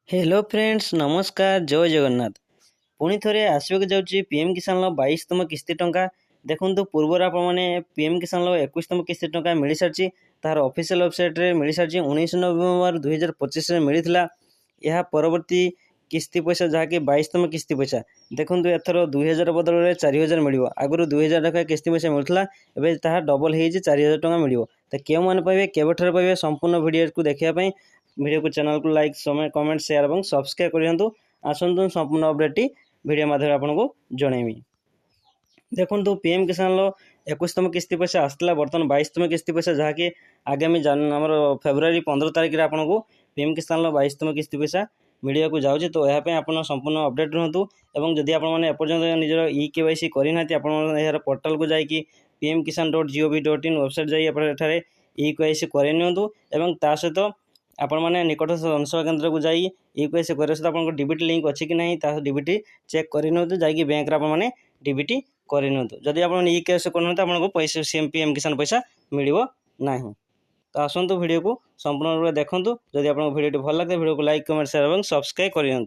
Hello friends नमस्कार जय जगन्नाथ पुणी थे आसवाक जाऊँगी पीएम किसान 22तम किस्ती टंका देखो पूर्वर आपने पीएम किसान 21तम किस्ती टंका मिल सारी तार ऑफिशियल वेबसाइट रे मिल सारी 19 नवेम्बर 2025 मिलता यह परवर्ती किस्ती पैसा जहाँकि 22तम किस्ती पैसा देखो एथर 2000 बदल में 4000 मिल आगुरी 2000 टका किस्ती पैसा मिलूला एवं ताहा डबल हो 4000 टका मिल तो क्यों मैंने पाइबे केवठार पाइबे संपूर्ण वीडियो को देखापी वीडियो को चैनल को लाइक समय कमेंट शेयर और सब्सक्राइब करूँ आसतु संपूर्ण अपडेट वीडियो माध्यम आपको जनइबी देखो पीएम किसान 21तम किस्ती पैसा आसला बर्तमान 22तम किस्ती पैसा जहाँकि आगामी आम फेब्रुआरी 15 तारिख में आपको पीएम किसान 22तम किस्ती पैसा मिलवा को जाऊँगी तो यहाँ आप संपूर्ण अपडेट रुहतु और जदि आपपर्यंत निजर EKYC करना यार पोर्टाल को जाकि pmkisan.gov.in वेबसाइट जाए EKYC कर सहित आपण मैंने निकटस्थ जनसेवा केन्द्र को जाई EKYC कर सहित आपको डीबीटी लिंक अच्छी कि नहीं डीबीटी चेक करनी जाकि बैंक मैंने डीबीटी करनी जदि आप EKYC करना आपको पैसा पीएम किसान पैसा मिल ना तो आसतु वीडियो को संपूर्ण रूप देखूँ जदि आपको वीडियो भल लगे वीडियो को लाइक कमेंट शेयर और सब्सक्राइब करूँ।